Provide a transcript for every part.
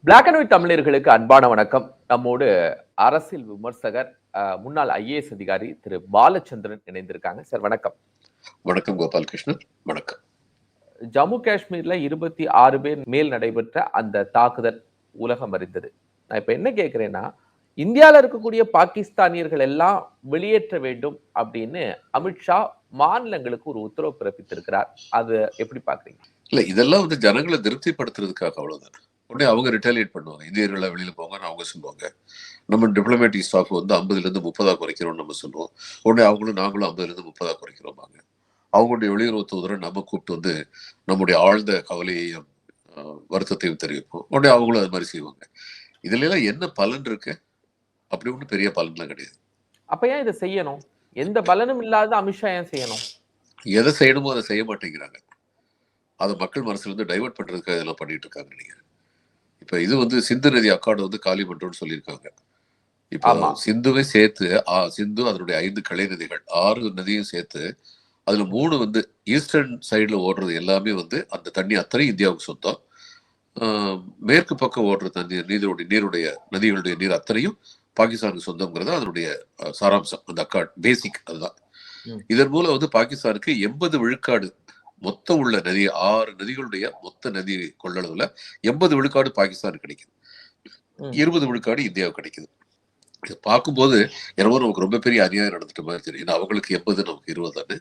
Black and white தமிழர்களுக்கு அன்பான வணக்கம். நம்மோடு அரசியல் விமர்சகர், முன்னாள் IAS அதிகாரி திரு பாலச்சந்திரன் இணைந்திருக்காங்க. சார் வணக்கம். வணக்கம் கோபாலகிருஷ்ணன். வணக்கம். ஜம்மு காஷ்மீர்ல 26 பேர் மேல் நடைபெற்ற அந்த தாக்குதல் உலகம் அறிந்தது. நான் இப்ப என்ன கேட்கிறேன்னா, இந்தியாவில் இருக்கக்கூடிய பாகிஸ்தானியர்கள் எல்லாம் வெளியேற்ற வேண்டும் அப்படின்னு அமித்ஷா மாநிலங்களுக்கு ஒரு உத்தரவு பிறப்பித்திருக்கிறார். அது எப்படி பாக்குறீங்க? இல்ல, இதெல்லாம் வந்து ஜனங்களை திருப்திப்படுத்துறதுக்காக அவ்வளவுதான். உடனே அவங்க ரிட்டாலியேட் பண்ணுவாங்க. இந்தியர்களை வெளியில போங்கன்னு அவங்க சொல்லுவாங்க. நம்ம டிப்ளமேட்டிக் ஸ்டாஃப் வந்து 50லேருந்து 30 குறைக்கிறோம்னு நம்ம சொல்லுவோம். உடனே நாங்களும் 50லேருந்து 30 குறைக்கிறோம்பாங்க. அவங்களுடைய வெளியுறவு தூதரை நம்ம கூப்பிட்டு வந்து நம்முடைய ஆழ்ந்த கவலையையும் வருத்தத்தையும் தெரிவிப்போம். உடனே அவங்களும் அது மாதிரி செய்வாங்க. இதுல எல்லாம் என்ன பலன் இருக்கு? அப்படி ஒன்றும் பெரிய பலன்லாம் கிடையாது. அப்ப ஏன் இதை செய்யணும்? எந்த பலனும் இல்லாத அமித்ஷா ஏன் செய்யணும்? எதை செய்யணுமோ அதை செய்ய மாட்டேங்கிறாங்க. அதை மக்கள் மனசுல இருந்து டைவர்ட் பண்றதுக்காக இதெல்லாம் பண்ணிட்டு இருக்காங்க நினைக்கிறேன். இப்ப இது வந்து சிந்து நதி அக்காடு வந்து காலி பண்றோம்னு சொல்லியிருக்காங்க. இப்போ சிந்துவை சேர்த்து சிந்து அதனுடைய 5 கிளை நதிகள் 6 நதியும் சேர்த்து அதுல 3 வந்து ஈஸ்டர்ன் சைடுல ஓடுறது எல்லாமே வந்து அந்த தண்ணி அத்தனை இந்தியாவுக்கு சொந்தம். மேற்கு பக்கம் ஓடுற தண்ணி நீருடைய நதிகளுடைய நீர் அத்தனையும் பாகிஸ்தானுக்கு சொந்தம்ங்கிறது அதனுடைய சாராம்சம். அந்த அக்காடு பேசிக் அதுதான். இதன் மூலம் வந்து பாகிஸ்தானுக்கு 80 விழுக்காடு மொத்தம் உள்ள நதி 6 நதிகளுடைய மொத்த நதி கொள்ளளவுல 80 விழுக்காடு பாகிஸ்தானுக்கு கிடைக்குது. 20 விழுக்காடு இந்தியாவுக்கு கிடைக்குது. இதை பார்க்கும்போது என்னவோ நமக்கு ரொம்ப பெரிய அநியாயம் நடந்துட்ட மாதிரி தெரியும். ஏன்னா அவங்களுக்கு 80, நமக்கு 20 தானே.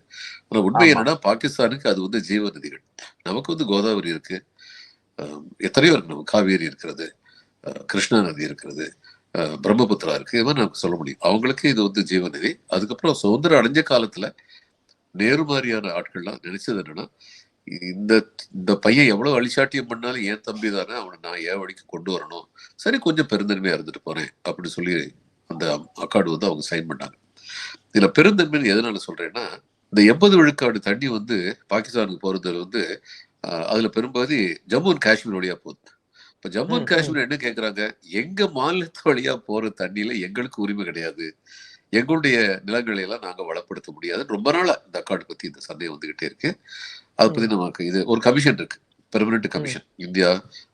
ஆனா உண்மை என்னன்னா பாகிஸ்தானுக்கு அது வந்து ஜீவ நதிகள். நமக்கு வந்து கோதாவரி இருக்கு, எத்தனையோ இருக்கு. நமக்கு காவேரி இருக்கிறது, கிருஷ்ணா நதி இருக்கிறது, பிரம்மபுத்திரா இருக்கு. இது மாதிரி நமக்கு சொல்ல முடியும். அவங்களுக்கு இது வந்து ஜீவ நதி. அதுக்கப்புறம் சுதந்திரம் அடைஞ்ச காலத்துல நேரு மாதிரியான ஆட்கள்லாம் நினைச்சது என்னன்னா, இந்த பையன் எவ்வளவு அழிச்சாட்டியம் பண்ணாலும் என் தம்பி தானே, அவனை நான் ஏன் வழிக்கு கொண்டு வரணும், சரி கொஞ்சம் பெருந்தன்மையா இருந்துட்டு போறேன் அப்படின்னு சொல்லி அந்த அக்காடு வந்து அவங்க சைன் பண்ணாங்க. இதுல பெருந்தன்மை எதனால சொல்றேன்னா, இந்த 80 விழுக்காடு தண்ணி வந்து பாகிஸ்தானுக்கு போறது வந்து அதுல பெரும்பகுதி ஜம்மு அண்ட் காஷ்மீர் வழியா போகுது. இப்ப ஜம்மு அண்ட் காஷ்மீர் என்ன கேட்கறாங்க, எங்க மாநிலத்து வழியா போற தண்ணியில எங்களுக்கு உரிமை கிடையாது, எங்களுடைய நிலங்களை எல்லாம் நாங்க வளப்படுத்த முடியாதுன்னு ரொம்ப நாளா இந்த அக்காடு பத்தி இந்த சந்தேகம் வந்துகிட்டே இருக்கு. அதை பத்தி நமக்கு இது ஒரு கமிஷன் இருக்கு, பெர்மனன்ட் கமிஷன். இந்தியா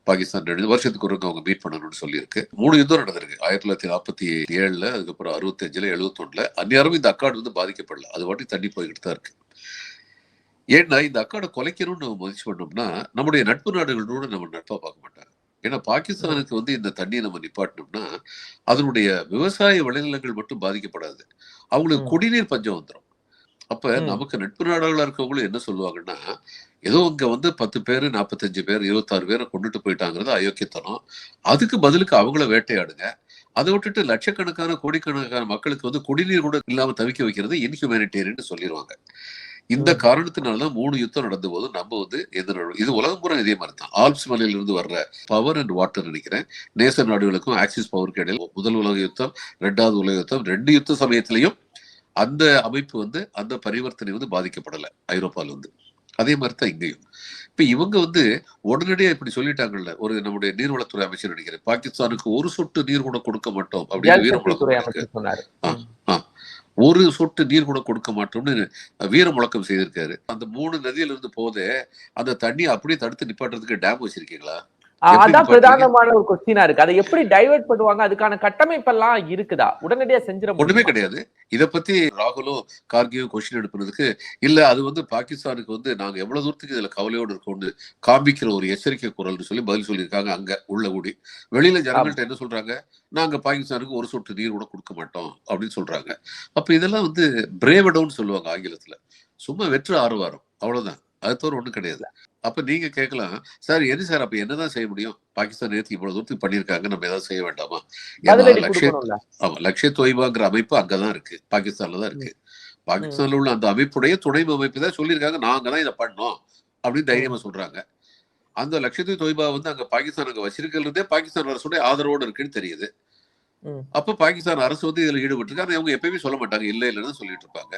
பாகிஸ்தான் 2 வருஷத்துக்கு ஒரு அவங்க மீட் பண்ணணும்னு சொல்லியிருக்கு. 3 யுத்தம் நடந்திருக்கு. 1947, அதுக்கப்புறம் 65, 71. அந்நேரம் இந்த அக்காடு வந்து பாதிக்கப்படல. அது வாட்டி தண்ணி போய்கிட்டு தான் இருக்கு. ஏன்னா இந்த அக்காடை குலைக்கணும்னு நம்ம முயற்சி பண்ணோம்னா நம்முடைய நட்பு நாடுகளோட நம்ம நட்பா பார்க்க மாட்டாங்க. ஏன்னா பாகிஸ்தானுக்கு வந்து இந்த தண்ணியை நம்ம நிப்பாட்டினோம்னா அதனுடைய விவசாய விளைநிலங்கள் மட்டும் பாதிக்கப்படாது, அவங்களுக்கு குடிநீர் பஞ்சம் வந்துடும். அப்ப நமக்கு நட்பு நாடுகளா இருக்கவங்களும் என்ன சொல்லுவாங்கன்னா, ஏதோ இங்க வந்து 10 பேரு 45 பேர் 26 பேரை கொண்டுட்டு போயிட்டாங்கிறது அயோக்கியத்தனம், அதுக்கு பதிலுக்கு அவங்கள வேட்டையாடுங்க, அதை விட்டுட்டு லட்சக்கணக்கான கோடிக்கணக்கான மக்களுக்கு வந்து குடிநீர் கூட இல்லாம தவிக்க வைக்கிறது இன்ஹியூமனிடேரியன் சொல்லிடுவாங்க. இந்த காரணத்தினாலதான் 3 யுத்தம் நடந்த போது நம்ம வந்து இது உலகம் பூரா இதே மாதிரி தான். ஆல்ப்ஸ் மலையில இருந்து வர்ற பவர் அண்ட் வாட்டர் நினைக்கிறேன் நேச நாடுகளுக்கும் ஆக்சிஸ் பவருக்கு இடையில முதல் உலக யுத்தம், 2வது உலக யுத்தம், 2 யுத்த சமயத்திலையும் அந்த அமைப்பு வந்து அந்த பரிவர்த்தனை வந்து பாதிக்கப்படல ஐரோப்பால வந்து. அதே மாதிரி தான் இங்கேயும். இப்ப இவங்க வந்து உடனடியா இப்படி சொல்லிட்டாங்கல்ல, ஒரு நம்முடைய நீர்வளத்துறை அமைச்சர் நினைக்கிறேன், பாகிஸ்தானுக்கு ஒரு சொட்டு நீர் கூட கொடுக்க மாட்டோம் அப்படின்னு வீரமுழக்கம், ஒரு சொட்டு நீர் கூட கொடுக்க மாட்டோம்னு வீர முழக்கம் செய்திருக்காரு. அந்த 3 நதியில இருந்து போதே அந்த தண்ணி அப்படியே தடுத்து நிப்பாட்டுறதுக்கு டேம் வச்சிருக்கீங்களா? அதான் பிரதானமான ஒரு கொஸ்டினா இருக்கு. அதை எப்படி டைவர்ட் பண்ணுவாங்க? அதுக்கான கட்டமைப்பெல்லாம் இருக்குதா? உடனடியா செஞ்சிட ஒண்ணுமே கிடையாது. இத பத்தி ராகுலும் கார்கியும் கொஸ்டின் எடுப்பதுக்கு இல்ல, அது வந்து பாகிஸ்தானுக்கு வந்து நாங்க எவ்வளவு தூரத்துக்கு இதுல கவலையோடு இருக்கோம்னு காமிக்கிற ஒரு எச்சரிக்கை குரல்னு சொல்லி பதில் சொல்லியிருக்காங்க. அங்க உள்ள கூடி வெளியில ஜனங்கள்ட்ட என்ன சொல்றாங்க, நாங்க பாகிஸ்தானுக்கு ஒரு சொட்டு நீர் கூட கொடுக்க மாட்டோம் அப்படின்னு சொல்றாங்க. அப்ப இதெல்லாம் வந்து பிரேவ் டவுன் சொல்லுவாங்க ஆங்கிலத்துல, சும்மா வெற்று ஆரவாரம், அவ்வளவுதான். அது தவிர ஒண்ணும் கிடையாது. அப்ப நீங்க கேட்கலாம், சார் என்ன சார் அப்ப என்னதான் செய்ய முடியும், பாகிஸ்தான் நேரத்துக்கு இவ்வளவு தூரத்துக்கு பண்ணியிருக்காங்க, நம்ம ஏதாவது செய்ய வேண்டாமா? ஏன்னா லக்ஷய தொய்பாங்கிற அமைப்பு அங்கதான் இருக்கு, பாகிஸ்தான்ல தான் இருக்கு. பாகிஸ்தான்ல உள்ள அந்த அமைப்புடைய துணை அமைப்பு தான் சொல்லியிருக்காங்க, நாங்க தான் இதை பண்ணோம் அப்படின்னு தைரியமா சொல்றாங்க. அந்த லட்சத்தீவு தொய்பா வந்து அங்க பாகிஸ்தான் அங்க வச்சிருக்கிறதே பாகிஸ்தான் அரசுடைய ஆதரவோடு இருக்குன்னு தெரியுது. அப்ப பாகிஸ்தான் அரசு வந்து இதுல ஈடுபட்டு இருக்காங்க. அவங்க எப்பயுமே சொல்ல மாட்டாங்க இல்ல இல்லைன்னு சொல்லிட்டு இருப்பாங்க.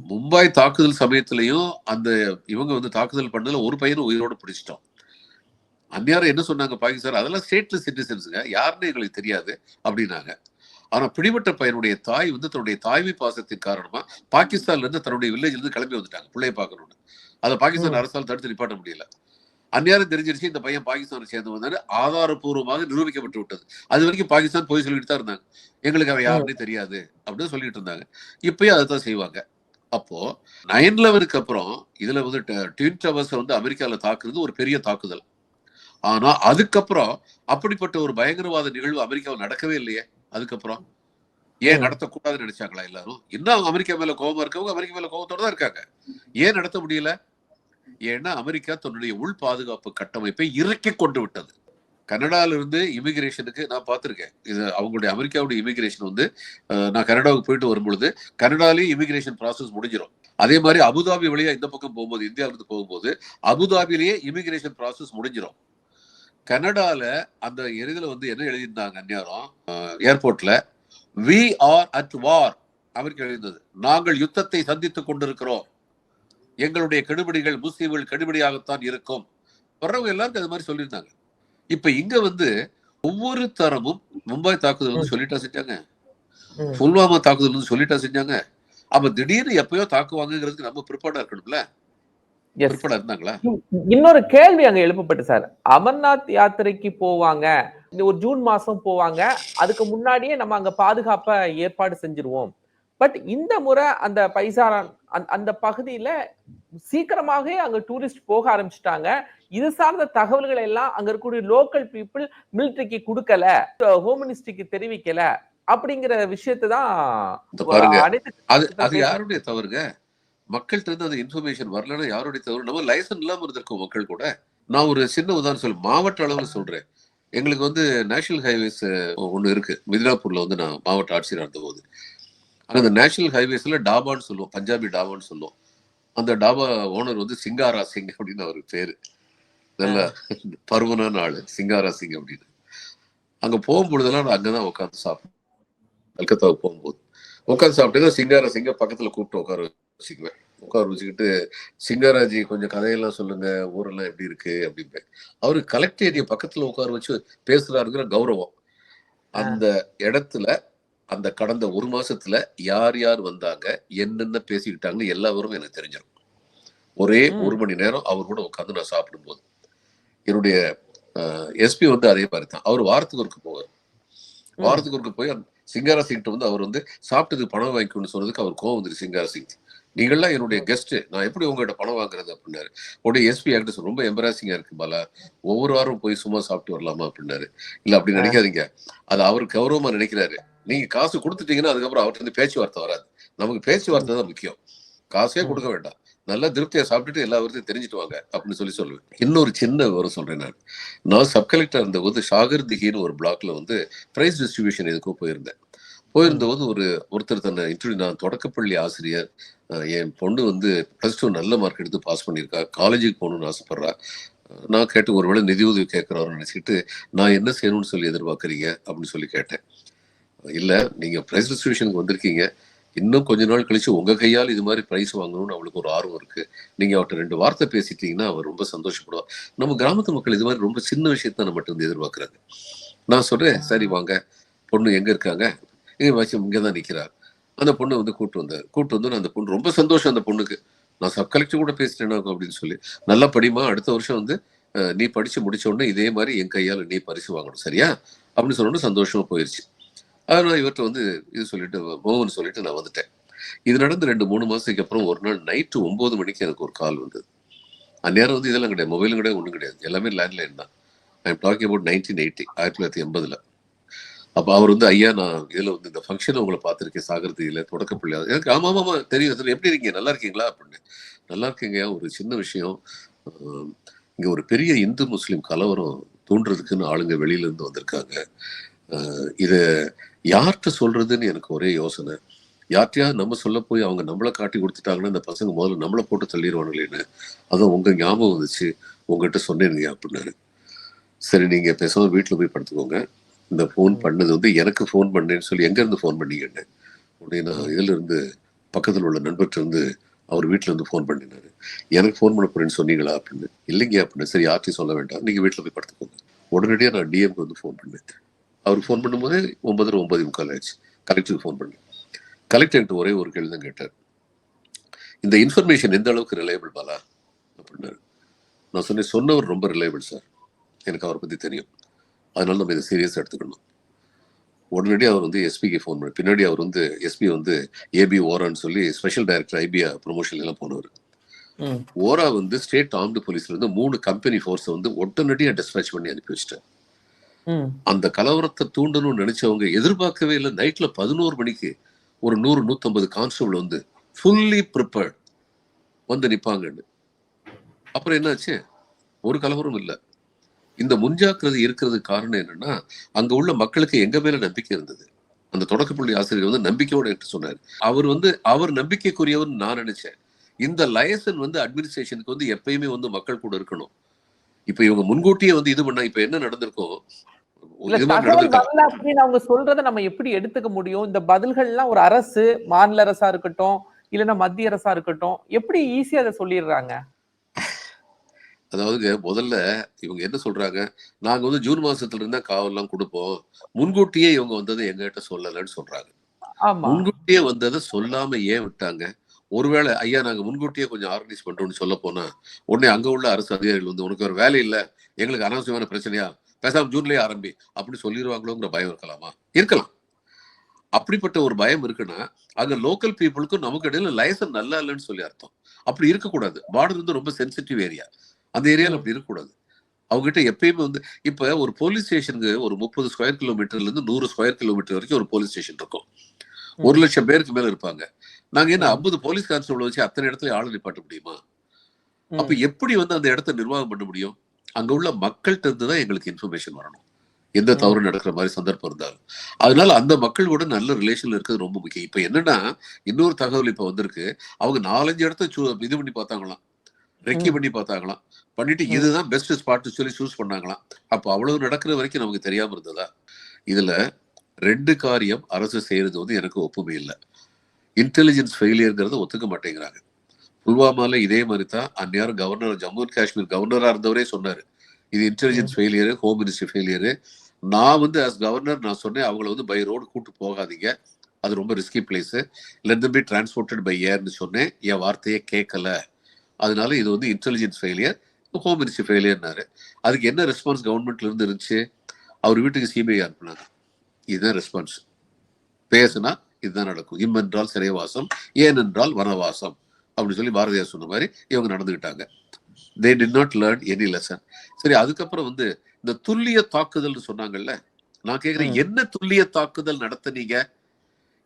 மும்பை தாக்குதல் சமயத்திலையும் அந்த இவங்க வந்து தாக்குதல் பண்ணதுல ஒரு பையனை உயிரோடு பிடிச்சிட்டோம். அந்நியாரம் என்ன சொன்னாங்க பாகிஸ்தான், அதெல்லாம் ஸ்டேட்லெஸ் சிட்டிசன்ஸுங்க, யாருன்னு எங்களுக்கு தெரியாது அப்படின்னாங்க. ஆனா பிடிபட்ட பையனுடைய தாய் வந்து தன்னுடைய தாய்மை பாசத்தின் காரணமா பாகிஸ்தான்ல இருந்து தன்னுடைய வில்லேஜ்ல இருந்து கிளம்பி வந்துட்டாங்க பிள்ளைய பார்க்கணும்னு. அதை பாகிஸ்தான் அரசால் தடுத்து நிப்பாட்ட முடியல. அந்நேரம் தெரிஞ்சிருச்சு இந்த பையன் பாகிஸ்தானை சேர்ந்து வந்தாரு, ஆதாரப்பூர்வமாக நிரூபிக்கப்பட்டு விட்டது. அது வரைக்கும் பாகிஸ்தான் போய் சொல்லிட்டு தான் இருந்தாங்க, எங்களுக்கு அவன் யாருன்னே தெரியாது அப்படின்னு சொல்லிட்டு இருந்தாங்க. இப்பயும் அதை தான் செய்வாங்க. அப்போ 9/11க்கு அப்புறம் இதுல வந்து ட்வின் டவர்ஸ் வந்து அமெரிக்கால தாக்குறது ஒரு பெரிய தாக்குதல். ஆனா அதுக்கப்புறம் அப்படிப்பட்ட ஒரு பயங்கரவாத நிகழ்வு அமெரிக்காவில் நடக்கவே இல்லையே. அதுக்கப்புறம் ஏன் நடத்தக்கூடாதுன்னு நினைச்சாங்களா எல்லாரும்? இன்னும் அமெரிக்கா மேல கோபமா இருக்கவங்க அமெரிக்கா மேல கோபத்தோட தான் இருக்காங்க. ஏன் நடத்த முடியல? ஏன்னா அமெரிக்கா தன்னுடைய உள் பாதுகாப்பு கட்டமைப்பை இறுக்கி கொண்டு விட்டது. கனடால இருந்து இமிகிரேஷனுக்கு நான் பார்த்திருக்கேன். இது அவங்களுடைய அமெரிக்காவுடைய இமிகிரேஷன் வந்து நான் கனடாவுக்கு போயிட்டு வரும்பொழுது கனடாலேயே இமிகிரேஷன் ப்ராசஸ் முடிஞ்சிடும். அதே மாதிரி அபுதாபி வழியா இந்த பக்கம் போகும்போது, இந்தியாவிலிருந்து போகும்போது அபுதாபிலேயே இமிகிரேஷன் ப்ராசஸ் முடிஞ்சிடும். கனடால அந்த இதுல வந்து என்ன எழுதியிருந்தாங்க அந்நேரம் ஏர்போர்ட்ல, we are at war America எழுதினது, நாங்கள் யுத்தத்தை சந்தித்துக் கொண்டிருக்கிறோம், எங்களுடைய கெடுபிடிகள் முஸ்லீம்கள் கெடுபிடியாகத்தான் இருக்கும். வர்றவங்க எல்லாருக்கும் அது மாதிரி சொல்லியிருந்தாங்க. இப்ப இங்க வந்து ஒவ்வொரு தரமும் மும்பை தாக்குதல் வந்து சொல்லிட்டா செஞ்சாங்க, புல்வாமா தாக்குதல் வந்து சொல்லிட்டா செஞ்சாங்க. அப்ப திடீர்னு எப்பயோ தாக்குவாங்கிறதுக்கு நம்ம ப்ரிப்பேர்டா இருக்கணும்ல. ப்ரிப்பேர்டா இருந்தாங்களா? இன்னொரு கேள்வி அங்க எழுப்பப்பட்டு சார், அமர்நாத் யாத்திரைக்கு போவாங்க, இந்த ஒரு ஜூன் மாசம் போவாங்க, அதுக்கு முன்னாடியே நம்ம அங்க பாதுகாப்ப ஏற்பாடு செஞ்சிருவோம். பட் இந்த முறை அந்த பைசாரான் அந்த பகுதியில சீக்கிரமாகவே அங்க டூரிஸ்ட் போக ஆரம்பிச்சுட்டாங்க. இது சார்ந்த தகவல்கள் எல்லாம் அங்க இருக்கக்கூடிய லோக்கல் பீப்புள் மிலிட்டரிக்கு கொடுக்கல, ஹோம் மினிஸ்ட்ரிக்கு தெரிவிக்கல அப்படிங்கிற விஷயத்தை தான் அது யாருடைய தவறுங்க? மக்கள்கிட்ட இருந்து அந்த இன்ஃபர்மேஷன் வரலன்னா யாருடைய தவறு? நம்ம லைசன்ஸ் இல்லாம இருந்திருக்கோம் மக்கள் கூட. நான் ஒரு சின்ன உதாரணம் சொல்ல, மாவட்ட அளவில் சொல்றேன். எங்களுக்கு வந்து நேஷனல் ஹைவேஸ் ஒண்ணு இருக்கு மிதினாப்பூர்ல. வந்து நான் மாவட்ட ஆட்சியர் இருந்த போது அந்த நேஷனல் ஹைவேஸ்ல டாபான்னு சொல்லுவோம், பஞ்சாபி டாபான்னு சொல்லுவோம். அந்த டாபா ஓனர் வந்து சிங்காரா சிங் அப்படின்னு அவருக்கு பேரு. நல்ல பருவனான ஆளு சிங்காரா சிங் அப்படின்னு. அங்க போகும்பொழுதெல்லாம் நான் அங்கதான் உட்காந்து சாப்பிட்டேன். கல்கத்தாவுக்கு போகும்போது உட்காந்து சாப்பிட்டு சிங்காரா சிங்க பக்கத்துல கூப்பிட்டு உட்கார வச்சுக்குவேன். உட்கார வச்சுக்கிட்டு, சிங்காராஜி கொஞ்சம் கதையெல்லாம் சொல்லுங்க, ஊரெல்லாம் எப்படி இருக்கு அப்படின்பேன். அவரு கலெக்டர் பக்கத்துல உட்கார வச்சு பேசுறாருங்கிற கௌரவம். அந்த இடத்துல அந்த கடந்த ஒரு மாசத்துல யார் யார் வந்தாங்க, என்னென்ன பேசிக்கிட்டாங்கன்னு எல்லா விவரமும் எனக்கு தெரிஞ்சிடும். ஒரே 1 மணி நேரம் அவர் கூட உட்காந்து நான் சாப்பிடும்போது. என்னுடைய எஸ்பி வந்து அதே மாதிரி தான். அவர் வாரத்துக்கு ஒருக்க போவார். வாரத்துக்கு ஒருக்க போய் சிங்காரா சிங் வந்து அவர் வந்து சாப்பிட்டதுக்கு பணம் வாங்கிக்கணும்னு சொன்னதுக்கு அவர் கோவம் வந்துரு. சிங்காரா சிங், நீங்கள்லாம் என்னுடைய கெஸ்ட், நான் எப்படி உங்ககிட்ட பணம் வாங்குறது அப்படின்னாரு. உடைய எஸ்பி ஆகிட்ட ரொம்ப எம்பராசிங்கா இருக்கு பாலா, ஒவ்வொரு வாரம் போய் சும்மா சாப்பிட்டு வரலாமா அப்படின்னாரு. இல்ல அப்படி நினைக்காதீங்க, அது அவரு கௌரவமா நினைக்கிறாரு. நீங்க காசு கொடுத்துட்டீங்கன்னா அதுக்கப்புறம் அவர்கிட்ட இருந்து பேச்சுவார்த்தை வராது. நமக்கு பேச்சுவார்த்தை தான் முக்கியம், காசே கொடுக்க வேண்டாம், நல்லா திருப்தியா சாப்பிட்டுட்டு எல்லா விவரத்தையும் தெரிஞ்சுட்டு வாங்க அப்படின்னு சொல்லுவேன். இன்னொரு சின்ன விவரம் சொல்றேன். நான் சப் கலெக்டர் இருந்த போது ஷாகர் திகின்னு ஒரு பிளாக்ல வந்து பிரைஸ் டிஸ்ட்ரிபியூஷன் எதுக்கும் போயிருந்தேன். போயிருந்தபோது ஒருத்தர் தன்னை இன்டர்வியூ, நான் தொடக்கப்பள்ளி ஆசிரியர், என் பொண்ணு வந்து +2 நல்ல மார்க் எடுத்து பாஸ் பண்ணியிருக்கா, காலேஜுக்கு போகணும்னு ஆசைப்படுறா, நான் கேட்டு ஒருவேளை நிதி உதவி கேட்கிறாருன்னு நினைச்சிட்டு, நான் என்ன செய்யணும்னு சொல்லி எதிர்பார்க்குறீங்க அப்படின்னு சொல்லி கேட்டேன். இல்ல, நீங்க பிரைஸ் டிஸ்ட்ரிபியூஷனுக்கு வந்திருக்கீங்க, இன்னும் கொஞ்ச நாள் கழிச்சு உங்க கையால் இது மாதிரி பிரைஸ் வாங்கணும்னு அவளுக்கு ஒரு ஆர்வம் இருக்கு, நீங்க அவர்கிட்ட 2 வார்த்தை பேசிட்டீங்கன்னா அவர் ரொம்ப சந்தோஷப்படுவார். நம்ம கிராமத்து மக்கள் இது மாதிரி ரொம்ப சின்ன விஷயத்த நம்மகிட்ட வந்து எதிர்பார்க்குறாங்க. நான் சொல்றேன், சரி வாங்க, பொண்ணு எங்க இருக்காங்க, இங்கதான் நிக்கிறார். அந்த பொண்ணு வந்து கூட்டு வந்து அந்த பொண்ணு ரொம்ப சந்தோஷம். அந்த பொண்ணுக்கு நான் சப் கலெக்டர் கூட பேசிட்டேனா அப்படின்னு சொல்லி, நல்லா படிமா, அடுத்த வருஷம் வந்து நீ படிச்சு முடிச்ச உடனே இதே மாதிரி என் கையால் நீ பரிசு வாங்கணும், சரியா அப்படின்னு சொன்னோன்னு சந்தோஷமா போயிருச்சு. அதனால இவர்கிட்ட வந்து இது சொல்லிட்டு மோகன் சொல்லிட்டு நான் வந்துட்டேன். இது நடந்து 2-3 மாசத்துக்கு அப்புறம் ஒரு நாள் நைட்டு 9 மணிக்கு எனக்கு ஒரு கால் வந்தது. அந்நேரம் வந்து இதெல்லாம் கிடையாது, மொபைலும் கிடையாது, ஒன்றும் கிடையாது, எல்லாமே லேண்ட்லைன் தான். I am talking about 1980, 1980. அப்ப அவர் வந்து, ஐயா நான் இதுல வந்து இந்த ஃபங்க்ஷன் உங்களை பார்த்திருக்கேன், சாகர்தியில தொடக்கப்பள்ளி. எனக்கு ஆமா ஆமா தெரியும் சார், எப்படி இருக்கீங்க, நல்லா இருக்கீங்களா அப்படின்னு. நல்லா இருக்கீங்க. ஒரு சின்ன விஷயம், இங்க ஒரு பெரிய இந்து முஸ்லிம் கலவரம் தூண்டுறதுக்குன்னு ஆளுங்க வெளியில இருந்து வந்திருக்காங்க. இத யார்கிட்ட சொல்றதுன்னு எனக்கு ஒரே யோசனை. யார்கிட்டயாவது நம்ம சொல்ல போய் அவங்க நம்மளை காட்டி கொடுத்துட்டாங்கன்னா இந்த பசங்க முதல்ல நம்மளை போட்டு தள்ளிடுவானுங்களேன்னு, அதான் உங்க ஞாபகம் வந்துச்சு, உங்ககிட்ட சொன்னேன் அப்படின்னாரு. சரி நீங்க பேசாம வீட்டுல போய் படுத்துக்கோங்க, இந்த ஃபோன் பண்ணது வந்து எனக்கு ஃபோன் பண்ணேன்னு சொல்லி எங்க இருந்து ஃபோன் பண்ணீங்கன்னு. உடனே நான் இதுல இருந்து பக்கத்தில் உள்ள நண்பர்கிட்ட இருந்து அவர் வீட்டுல இருந்து ஃபோன் பண்ணினாரு. எனக்கு ஃபோன் பண்ண போறேன்னு சொன்னீங்களா அப்படின்னு. இல்லைங்க அப்படின்னு. சரி யார்ட்டையும் சொல்ல வேண்டாம், நீங்க வீட்டுல போய் படுத்துக்கோங்க. உடனடியாக நான் டிஎம்க்கு வந்து ஃபோன் பண்ணேன். அவர் ஃபோன் பண்ணும்போது 9:45 ஆயிடுச்சு. கலெக்டருக்கு ஃபோன் பண்ணேன். கலெக்டர் என்கிட்ட ஒரே ஒரு கேள்வி தான் கேட்டார், இந்த இன்ஃபர்மேஷன் எந்த அளவுக்கு ரிலையபிள் பாலா அப்படின்னாரு. நான் சொன்னவர் ரொம்ப ரிலையபிள் சார், எனக்கு அவரை பத்தி தெரியும், அதனால நம்ம இதை சீரியஸா எடுத்துக்கணும். உடனடி அவர் வந்து எஸ்பிக்கு ஃபோன் பண்ணி, பின்னாடி அவர் வந்து எஸ்பி வந்து ஏபி ஓரான்னு சொல்லி ஸ்பெஷல் டைரக்டர் ஐபிஆ ப்ரொமோஷன் எல்லாம் போனவர். ஓரா வந்து ஸ்டேட் ஆர்ம்டு போலீஸ்ல இருந்து 3 கம்பெனி ஃபோர்ஸை வந்து உடனடியா டிஸ்பேச் பண்ணி அனுப்பி வச்சிட்டேன். அந்த கலவரத்தை தூண்டணும்னு நினைச்சவங்க எதிர்பார்க்கவே இல்லை. நைட்ல 11 மணிக்கு ஒரு 100-150 கான்ஸ்டபிள் வந்து ஃபுல்லி ப்ரிப்பேர்ட் வந்து நிப்பாங்கன்னு. அப்புறம் என்னாச்சு? ஒரு கலவரம் இல்லை. இந்த முன்ஜாக்கிரதை இருக்கிறதுக்கு காரணம் என்னன்னா, அங்க உள்ள மக்களுக்கு எங்க மேல நம்பிக்கை இருந்தது. அந்த தொடக்கப்பள்ளி ஆசிரியர் வந்து நம்பிக்கையோட என்று சொன்னார். அவர் நம்பிக்கைக்குரியவர் நான் நினைச்சேன். இந்த லயசன் வந்து அட்மினிஸ்ட்ரேஷனுக்கு வந்து எப்பயுமே வந்து மக்கள் கூட இருக்கணும். இப்ப இவங்க முன்கூட்டியே வந்து இது பண்ணா இப்ப என்ன நடந்திருக்கும்? அவங்க சொல்றதை நம்ம எப்படி எடுத்துக்க முடியும்? இந்த பதில்கள் எல்லாம் ஒரு அரசு, மாநில அரசா இருக்கட்டும், இல்லைன்னா மத்திய அரசா இருக்கட்டும், எப்படி ஈஸியா அதை சொல்லிடுறாங்க? அதாவது முதல்ல இவங்க என்ன சொல்றாங்க, நாங்க வந்து ஜூன் மாசத்துல இருந்தா காவல்லாம் கொடுப்போம், முன்கூட்டியே இவங்க வந்ததை எங்ககிட்ட சொல்லலன்னு சொல்றாங்க. முன்கூட்டியே வந்ததை சொல்லாம ஏன் விட்டாங்க? ஒருவேளை ஐயா நாங்க முன்கூட்டியே கொஞ்சம் ஆர்கனைஸ் பண்றோம்னு சொல்ல போனா உடனே அங்க உள்ள அரசு அதிகாரிகள் வந்து உனக்கு ஒரு வேலை இல்லை, எங்களுக்கு அனாவசியமான பிரச்சனையா, பேசாம ஜூன்லயே ஆரம்பி அப்படின்னு சொல்லிடுவாங்களோங்கிற பயம் இருக்கலாமா? இருக்கலாம். அப்படிப்பட்ட ஒரு பயம் இருக்குன்னா அங்க லோக்கல் பீப்புளுக்கும் நமக்கு இடையில லைசன்ஸ் நல்லா இல்லைன்னு சொல்லி அர்த்தம். அப்படி இருக்கக்கூடாது. பார்டர் வந்து ரொம்ப சென்சிட்டிவ் ஏரியா, அந்த ஏரியால அப்படி இருக்கக்கூடாது. அவங்ககிட்ட எப்பயுமே வந்து இப்ப ஒரு போலீஸ் ஸ்டேஷனுக்கு ஒரு 30 ஸ்கொயர் கிலோமீட்டர்ல இருந்து 100 ஸ்கொயர் கிலோமீட்டர் வரைக்கும் ஒரு போலீஸ் ஸ்டேஷன் இருக்கும். 1,00,000 பேருக்கு மேல இருப்பாங்க. நாங்க என்ன 50 போலீஸ் கான்ஸ்டபிள் வச்சு அத்தனை இடத்துல ஆளு நிப்பாட்ட முடியுமா? அப்ப எப்படி வந்து அந்த இடத்த நிர்வாகம் பண்ண முடியும்? அங்க உள்ள மக்கள்கிட்ட இருந்துதான் எங்களுக்கு இன்ஃபர்மேஷன் வரணும், எந்த தவறு நடக்கிற மாதிரி சந்தர்ப்பம் இருந்தாலும். அதனால அந்த மக்கள் கூட நல்ல ரிலேஷன்ல இருக்கிறது ரொம்ப முக்கியம். இப்ப என்னன்னா இன்னொரு தகவல் இப்ப வந்திருக்கு, அவங்க 4-5 இடத்த இது பண்ணி பார்த்தாங்களாம், ரெக்கி பண்ணி பார்த்தாங்களாம், பண்ணிட்டு இதுதான் பெஸ்ட் ஸ்பாட் சொல்லி சூஸ் பண்ணாங்களாம். அப்ப அவ்வளவு நடக்கிற வரைக்கும் நமக்கு தெரியாம இருந்ததா? இதுல 2 காரியம் அரசு செய்யறது வந்து எனக்கு ஒப்புமை இல்லை. இன்டெலிஜென்ஸ் ஃபெயிலியர்ங்கிறத ஒத்துக்க மாட்டேங்கிறாங்க. புல்வாமால இதே மாதிரி தான் அந்நேரம் கவர்னர், ஜம்மு அண்ட் காஷ்மீர் கவர்னரா இருந்தவரே சொன்னாரு, இது intelligence failure, home ministry failure. நான் வந்து ஆஸ் கவர்னர் நான் சொன்னேன், அவங்கள வந்து பை ரோடு கூட்டு போகாதீங்க, அது ரொம்ப risky place, let them be transported by ஏர்னு சொன்னேன். என் வார்த்தையே கேட்கல. அதனால இது வந்து இன்டெலிஜென்ஸ் ஃபெயிலியர், ஹோம் மினிஸ்ட்ரி ஃபெயிலியர்னாரு. அதுக்கு என்ன ரெஸ்பான்ஸ் கவர்மெண்ட்ல இருந்து இருந்துச்சு? அவர் வீட்டுக்கு சிபிஐ அனுப்புனாங்க. இதுதான் ரெஸ்பான்ஸ். பேசுனா இதுதான் நடக்கும், இம்மென்றால் சிறைவாசம், ஏனென்றால் வனவாசம் அப்படின்னு சொல்லி பாரதியார் சொன்ன மாதிரி இவங்க நடந்துகிட்டாங்க. they did not learn any lesson. சரி, அதுக்கப்புறம் வந்து இந்த துல்லிய தாக்குதல் சொன்னாங்கல்ல, நான் கேக்குறேன் என்ன துல்லிய தாக்குதல் நடத்துனீங்க?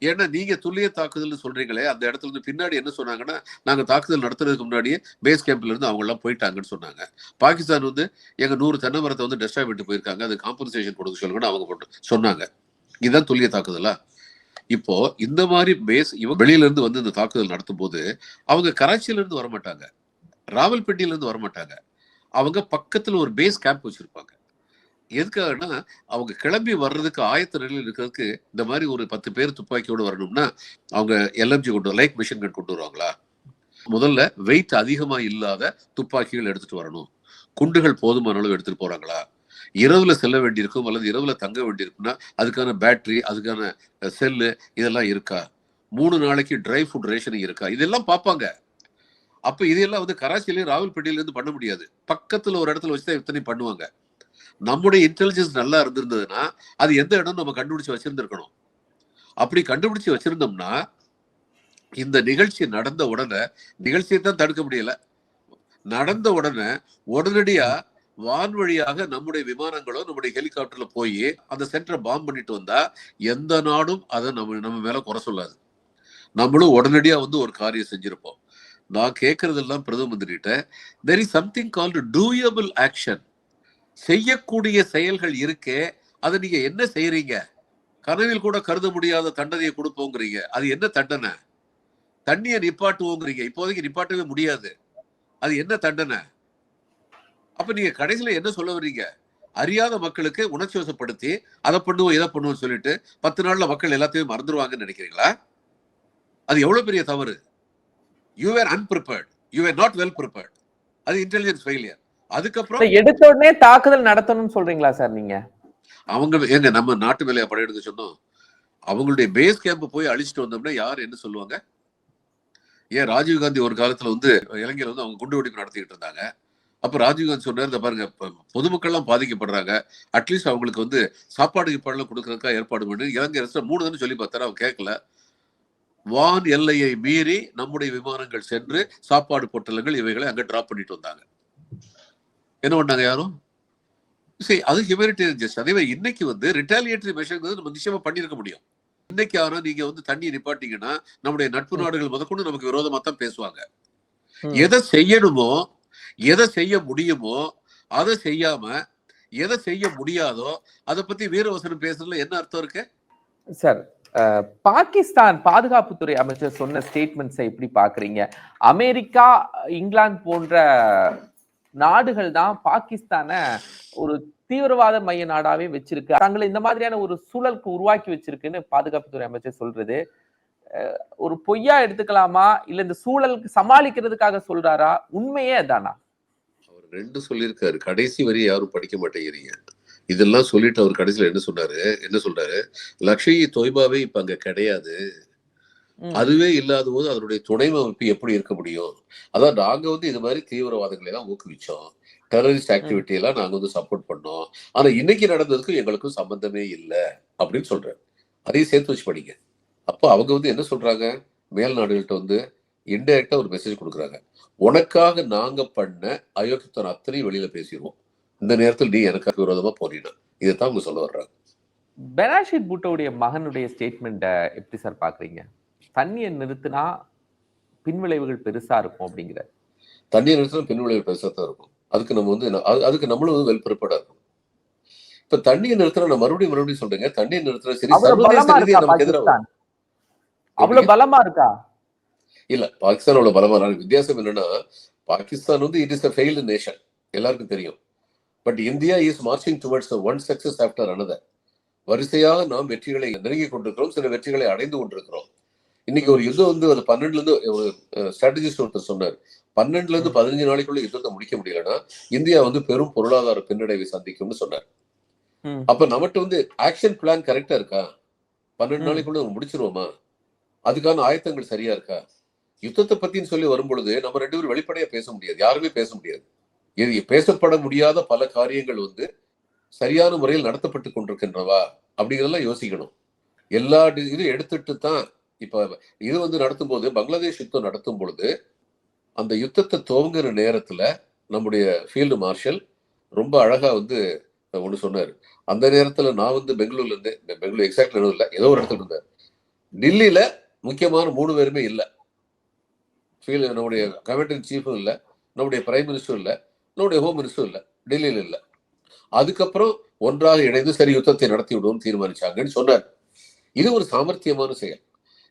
ஏன்னா நீங்க துல்லிய தாக்குதல் சொல்றீங்களே, அந்த இடத்துல இருந்து பின்னாடி என்ன சொன்னாங்கன்னா, நாங்க தாக்குதல் நடத்துறதுக்கு முன்னாடியே பேஸ் கேம்ப்ல இருந்து அவங்க எல்லாம் போயிட்டாங்கன்னு சொன்னாங்க. பாகிஸ்தான் வந்து எங்க 100 தென்னை மரத்தை வந்து டெஸ்ட்ராய் பண்ணிட்டு போயிருக்காங்க, அது காம்பன்சேஷன் கொடுக்க சொல்லுங்கன்னு அவங்க சொன்னாங்க. இதுதான் துல்லிய தாக்குதலா? இப்போ இந்த மாதிரி பேஸ் இவங்க வெளியில இருந்து வந்து இந்த தாக்குதல் நடத்தும் போது அவங்க கராச்சியில இருந்து வரமாட்டாங்க, ராவல்பிண்டியில இருந்து வரமாட்டாங்க, அவங்க பக்கத்துல ஒரு பேஸ் கேம்ப் வச்சிருப்பாங்க. எதுக்காகனா அவங்க கிளம்பி வர்றதுக்கு ஆயத்த நிலையில் இருக்கிறதுக்கு இந்த மாதிரி ஒரு 10 பேர் துப்பாக்கியோடு வரணும்னா அவங்க எல்எம்ஜி கொண்டு லைட் மிஷின் கன் கொண்டு வருவாங்களா? முதல்ல வெயிட் அதிகமா இல்லாத துப்பாக்கிகள் எடுத்துட்டு வரணும். குண்டுகள் போதுமான அளவு எடுத்துட்டு போறாங்களா? இரவுல செல்ல வேண்டியிருக்கும் அல்லது இரவுல தங்க வேண்டியிருக்கும்னா அதுக்கான பேட்டரி, அதுக்கான செல்லு இதெல்லாம் இருக்கா? 3 நாளைக்கு ட்ரை ஃபுட் ரேஷனிங் இருக்கா? இதெல்லாம் பார்ப்பாங்க. அப்ப இதெல்லாம் வந்து கராச்சியிலேயும் ராவல்பிண்டியில இருந்து பண்ண முடியாது, பக்கத்துல ஒரு இடத்துல வச்சுதான் இத்தனை பண்ணுவாங்க. நம்முடைய இன்டெலிஜென்ஸ் நல்லா இருந்திருந்ததுன்னா அது எந்த இடம் நம்ம கண்டுபிடிச்சு வச்சிருந்திருக்கணும். அப்படி கண்டுபிடிச்சு வச்சிருந்தோம்னா இந்த நிகழ்ச்சி நடந்த உடனே, நிகழ்ச்சியை தான் தடுக்க முடியல, நடந்த உடனே உடனடியா வான்வழியாக நம்முடைய விமானங்களோ நம்முடைய ஹெலிகாப்டர்ல போய் அந்த சென்டரை பாம்பு பண்ணிட்டு வந்தா எந்த நாடும் அதை நம்ம மேல குறை சொல்லாது. நம்மளும் உடனடியா வந்து ஒரு காரியம் செஞ்சிருப்போம். நான் கேட்கறதெல்லாம் பிரதம மந்திரிட்ட, there is something called doable action. செய்யக்கூடிய செயல்கள் இருக்கே, அதை நீங்க என்ன செய்யறீங்க? கனவில் கூட கருத முடியாத தண்டனையை கொடுப்போங்கிறீங்க, அது என்ன தண்டனை? தண்ணியை நிப்பாட்டுவோங்கிறீங்க, இப்போதைக்கு நிப்பாட்டவே முடியாது, அது என்ன தண்டனை? அப்ப நீங்க கடைசியில என்ன சொல்ல வர்றீங்க? அறியாத மக்களுக்கு உணர்ச்சி வசப்படுத்தி அதை பண்ணுவோம் இதை பண்ணுவோம் சொல்லிட்டு 10 நாள்ல மக்கள் எல்லாத்தையும் மறந்துடுவாங்கன்னு நினைக்கிறீங்களா? அது எவ்வளவு பெரிய தவறு. You are unprepared, you are not well prepared. அது இன்டெலிஜென்ஸ் ஃபெயிலியர். அதுக்கப்புறம் எடுத்த உடனே தாக்குதல் நடத்தணும்னு சொல்றீங்களா சார் நீங்க? அவங்க எங்க நம்ம நாட்டு மேலையா படையெடுக்க சொன்னோம்? அவங்களுடைய பேஸ் கேம்ப் போய் அழிச்சிட்டு வந்தோம்னா யார் என்ன சொல்லுவாங்க? ஏன் ராஜீவ்காந்தி ஒரு காலத்துல வந்து இலங்கையில வந்து அவங்க குண்டு வெடிப்பு நடத்திக்கிட்டு இருந்தாங்க, அப்ப ராஜீவ்காந்தி சொன்னார், இந்த பாருங்க பொதுமக்கள்லாம் பாதிக்கப்படுறாங்க, அட்லீஸ்ட் அவங்களுக்கு வந்து சாப்பாடு கீப்பாடுலாம் கொடுக்கறதுக்காக ஏற்பாடு பண்ணி இலங்கை அரசு 3 தானே சொல்லி பார்த்தாரு, அவன் கேட்கல. வான் எல்லையை மீறி நம்முடைய விமானங்கள் சென்று சாப்பாடு பொட்டலங்கள் இவைகளை அங்க டிராப் பண்ணிட்டு வந்தாங்க. என்ன பண்ணாங்க யாரும்? சரி, அது ஹியூமனிடேரியன் ஜஸ்ட். அதே மாதிரி இன்னைக்கு வந்து ரிட்டாலியேட்டரி மெஷர் நம்ம நிச்சயமா பண்ணிருக்க முடியும். இன்னைக்கு ஆனா நீங்க வந்து தண்ணி நிப்பாட்டீங்கன்னா நம்முடைய நட்பு நாடுகள் முதற்கொண்டு நமக்கு விரோதமா தான் பேசுவாங்க. எதை செய்யணுமோ, எதை செய்ய முடியுமோ அதை செய்யாம எதை செய்ய முடியாதோ அதை பத்தி வீரவசனம் பேசுறதுல என்ன அர்த்தம் இருக்கு சார்? பாகிஸ்தான் பாதுகாப்புத்துறை அமைச்சர் சொன்ன ஸ்டேட்மெண்ட்ஸை எப்படி பாக்குறீங்க? அமெரிக்கா, இங்கிலாந்து போன்ற நாடுகள் தான் பாகிஸ்தான ஒரு தீவிரவாத மைய நாடாவே வச்சிருக்கு, தங்களை இந்த மாதிரியான ஒரு சூழலுக்கு உருவாக்கி வச்சிருக்குன்னு பாதுகாப்புத்துறை அமைச்சர் சொல்றது ஒரு பொய்யா எடுத்துக்கலாமா, இல்ல இந்த சூழலுக்கு சமாளிக்கிறதுக்காக சொல்றாரா? உண்மையே அதானா? அவர் 2 சொல்லியிருக்காரு. கடைசி வரி யாரும் படிக்க மாட்டேங்கிறீங்க. இதெல்லாம் சொல்லிட்டு அவர் கடைசியில என்ன சொல்றாரு, லக்ஷய் தொய்பாவே இப்ப அங்க கிடையாது, அதுவே இல்லாத போது அதனுடைய துணை அமைப்பு எப்படி இருக்க முடியும்? அதான் நாங்க வந்து இது மாதிரி தீவிரவாதங்களை எல்லாம் ஊக்குவிச்சோம், டெரரிஸ்ட் ஆக்டிவிட்டி எல்லாம் நாங்க வந்து சப்போர்ட் பண்ணோம், ஆனா இன்னைக்கு நடந்ததுக்கும் எங்களுக்கும் சம்பந்தமே இல்லை அப்படின்னு சொல்றேன். அதையும் சேர்த்து வச்சு படிங்க. அப்போ அவங்க வந்து என்ன சொல்றாங்க, மேல் நாடுகள்கிட்ட வந்து இன்டைரக்டா ஒரு மெசேஜ் கொடுக்குறாங்க, உனக்காக நாங்க பண்ண அயோக்கியத்தனம் அத்தனையும் வெளியில பேசிடுவோம், இந்த நேரத்தில் நீ எனக்காக விரோதமா போனீனா. இதைத்தான் அவங்க சொல்ல வர்றாங்க. பெனாஷிர் பூட்டோடைய மகனுடைய ஸ்டேட்மெண்ட்டை எப்படி சார் பாக்குறீங்க? தண்ணியை நிறுத்தினா பின்விளைவுகள் பெருசா இருக்கும் அப்படிங்கிற. தண்ணியை நிறுத்தினா பின்விளைவுகள் பெருசா தான் இருக்கும். அதுக்கு நம்ம வந்து அதுக்கு நம்மளும் வந்து வெல் ப்ரிப்பேர்டா இருக்கும். இப்ப தண்ணியை நிறுத்தினா நான் மறுபடியும் சொல்றேங்க, தண்ணியை நிறுத்தினா சரி, சர்வதேச ரீதியா நமக்கு எதிராக அவ்வளவு பலமா இருக்கா? இல்ல, பாகிஸ்தான் அவ்வளவு பலமா வித்தியாசம் என்னன்னா, பாகிஸ்தான் வந்து it is a failed nation, எல்லாருக்கும் தெரியும். But India is marching towards one success after another. வரிசையாக நாம் வெற்றிகளை நெருங்கி கொண்டிருக்கிறோம், சில வெற்றிகளை அடைந்து கொண்டிருக்கிறோம். இன்னைக்கு ஒரு யுத்தம் வந்து அது 12 ஒரு ஸ்ட்ராட்டஜிஸ்ட் ஒருத்தர் சொன்னார், 12 15 நாளைக்குள்ள யுத்தத்தை முடிக்க முடியலன்னா இந்தியா வந்து பெரும் பொருளாதார பின்னடைவை சந்திக்கும்னு சொன்னார். அப்ப நம்மகிட்ட வந்து ஆக்ஷன் பிளான் கரெக்டா இருக்கா? 12 நாளைக்குள்ள முடிச்சிருவோமா? அதுக்கான ஆயத்தங்கள் சரியா இருக்கா? யுத்தத்தை பத்தின்னு சொல்லி வரும்பொழுது நம்ம 2 பேரும் வெளிப்படையா பேச முடியாது, யாருமே பேச முடியாது. இது பேசப்பட முடியாத பல காரியங்கள் வந்து சரியான முறையில் நடத்தப்பட்டு கொண்டிருக்கின்றவா அப்படிங்கிறதெல்லாம் யோசிக்கணும். எல்லா இது எடுத்துட்டு தான் இப்ப இது வந்து நடத்தும் போது, பங்களாதேஷ் யுத்தம் நடத்தும் பொழுது அந்த யுத்தத்தை துவங்குற நேரத்துல நம்முடைய ஃபீல்டு மார்ஷல் ரொம்ப அழகா வந்து ஒண்ணு சொன்னாரு. அந்த நேரத்துல நான் வந்து பெங்களூர்ல இருந்தேன், பெங்களூர் எக்ஸாக்ட் இல்ல, ஏதோ ஒரு இடத்துல இருந்தேன். டெல்லியில முக்கியமான 3 பேருமே இல்லை. நம்முடைய கமாண்டர் சீஃபும் இல்லை, நம்முடைய பிரைம் மினிஸ்டரும் இல்லை, நம்முடைய ஹோம் மினிஸ்டரும் இல்லை, டெல்லியில இல்லை. அதுக்கப்புறம் ஒன்றாக இணைந்து சரி யுத்தத்தை நடத்தி விடுவோம் தீர்மானிச்சாங்கன்னு சொன்னார். இது ஒரு சாமர்த்தியமான செயல்.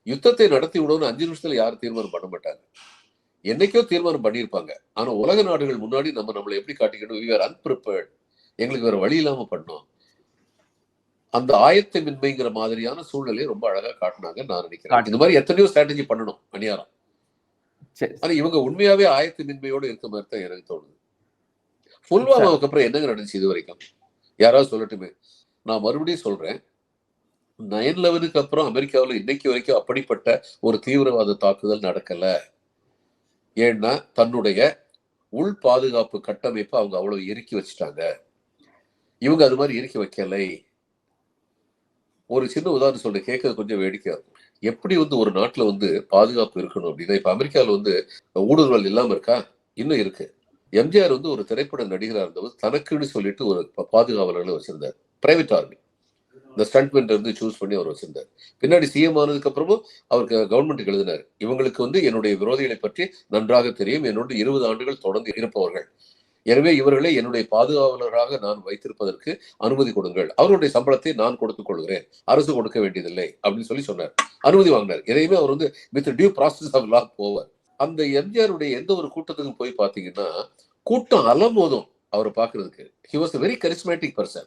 யுத்தத்தை நடத்தி விடுவோம்னு 5 நிமிஷத்துல யாரும் தீர்மானம் பண்ண மாட்டாங்க, என்னைக்கோ தீர்மானம் பண்ணியிருப்பாங்க. ஆனா உலக நாடுகள் முன்னாடி நம்மளை எப்படி காட்டிக்கணும், we were unprepared, எங்களுக்கு வேற வழி இல்லாம பண்ணோம். அந்த ஆயத்தமின்மைங்கிற மாதிரியான சூழ்நிலையை ரொம்ப அழகா காட்டினாங்க நான் நினைக்கிறேன். இந்த மாதிரி எத்தனையோ ஸ்ட்ராட்டஜி பண்ணணும் அணியாரம். ஆனா இவங்க உண்மையாவே ஆயத்தமின்மையோடு இருக்க மாதிரி தான் எனக்கு தோணுது. புல்வாமாவுக்கு அப்புறம் என்னங்க நடந்துச்சு இது வரைக்கும்? யாராவது சொல்லட்டுமே? நான் மறுபடியும் சொல்றேன், 9/11க்கு அப்புறம் அமெரிக்காவில் இன்னைக்கு வரைக்கும் அப்படிப்பட்ட ஒரு தீவிரவாத தாக்குதல் நடக்கல. ஏன்னா தன்னுடைய உள் பாதுகாப்பு கட்டமைப்பை அவங்க அவ்வளவு இறுக்கி வச்சுட்டாங்க. இவங்க அது மாதிரி இறுக்கி வைக்கலை. ஒரு சின்ன உதாரணம் சொல்றேன், கேட்கறது கொஞ்சம் வேடிக்கையா இருக்கும். எப்படி வந்து ஒரு நாட்டுல வந்து பாதுகாப்பு இருக்கணும் அப்படின்னா, இப்ப அமெரிக்காவில் வந்து ஊடுருவல் இல்லாம இருக்கா? இன்னும் இருக்கு. எம்ஜிஆர் வந்து ஒரு திரைப்பட நடிகராக இருந்தவர் தனக்குன்னு சொல்லிட்டு ஒரு பாதுகாவலர்களை வச்சிருந்தார், பிரைவேட் ஆர்மி. இந்த ஸ்டண்ட்மென் இருந்து சூஸ் பண்ணி அவர் வச்சிருந்தார். பின்னாடி சிஎம் ஆனதுக்கு அப்புறமும் அவருக்கு கவர்மெண்ட்டுக்கு எழுதினார், இவங்களுக்கு வந்து என்னுடைய விரோதிகளை பற்றி நன்றாக தெரியும், என்னோட 20 ஆண்டுகள் தொடர்ந்து இருப்பவர்கள், எனவே இவர்களை என்னுடைய பாதுகாவலராக நான் வைத்திருப்பதற்கு அனுமதி கொடுங்கள், அவருடைய சம்பளத்தை நான் கொடுத்துக் கொள்கிறேன், அரசு கொடுக்க வேண்டியதில்லை அப்படின்னு சொல்லி சொன்னார். அனுமதி வாங்கினார். எதையுமே அவர் வந்து with due process of law போவார். அந்த எம்ஜிஆருடைய எந்த ஒரு கூட்டத்துக்கும் போய் பார்த்தீங்கன்னா கூட்டம் அலமோதும் அவரை பார்க்கறதுக்கு. He was a very charismatic person.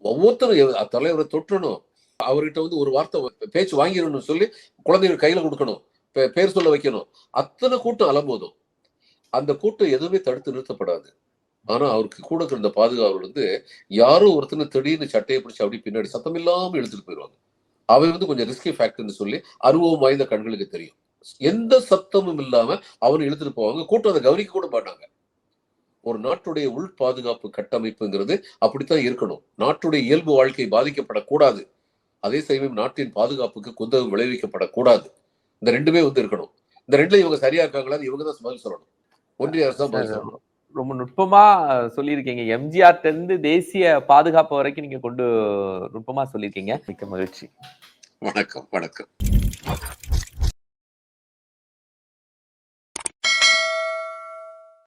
ஒவ்வொருத்தரும் தலைவரை தொற்றணும், அவர்கிட்ட வந்து ஒரு வார்த்தை பேச்சு வாங்கிடணும்னு சொல்லி குழந்தைகள் கையில கொடுக்கணும், பேர் சொல்ல வைக்கணும். அத்தனை கூட்டம் அலமோதும். அந்த கூட்டம் எதுவுமே தடுத்து நிறுத்தப்படாது. ஆனா அவருக்கு கூட இருந்த பாதுகாவலர் வந்து யாரோ ஒருத்தனை திடீர்னு சட்டையை பிடிச்சி அப்படி பின்னாடி சத்தம் இல்லாம இழுத்துட்டு போயிடுவாங்க. அவை வந்து கொஞ்சம் ரிஸ்கி ஃபேக்டர்னு சொல்லி அனுபவம் வாய்ந்த கண்களுக்கு தெரியும். எந்த சத்தமும் இல்லாம அவனை இழுத்துட்டு போவாங்க. கூட்டம் அதை கவனிக்க கூட மாட்டாங்க. ஒரு நாட்டுடைய உள் பாதுகாப்பு கட்டமைப்புங்கிறது அப்படித்தான் இருக்கணும். நாட்டுடைய இயல்பு வாழ்க்கை பாதிக்கப்படக்கூடாது, அதே சமயம் நாட்டின் பாதுகாப்புக்கு குந்தகம் விளைவிக்கப்படக்கூடாது. இந்த ரெண்டுமே வந்து இருக்கணும். இந்த ரெண்டுல இவங்க சரியா இருக்காங்களா, இவங்க தான் பதில் சொல்லணும். ஒன்றிய அரசு தான் பதில் சொல்லணும். ரொம்ப நுட்பமா சொல்லியிருக்கீங்க. எம்ஜிஆர்ட்ட இருந்து தேசிய பாதுகாப்பு வரைக்கும் நீங்க கொண்டு நுட்பமா சொல்லியிருக்கீங்க. மிக்க மகிழ்ச்சி. வணக்கம்.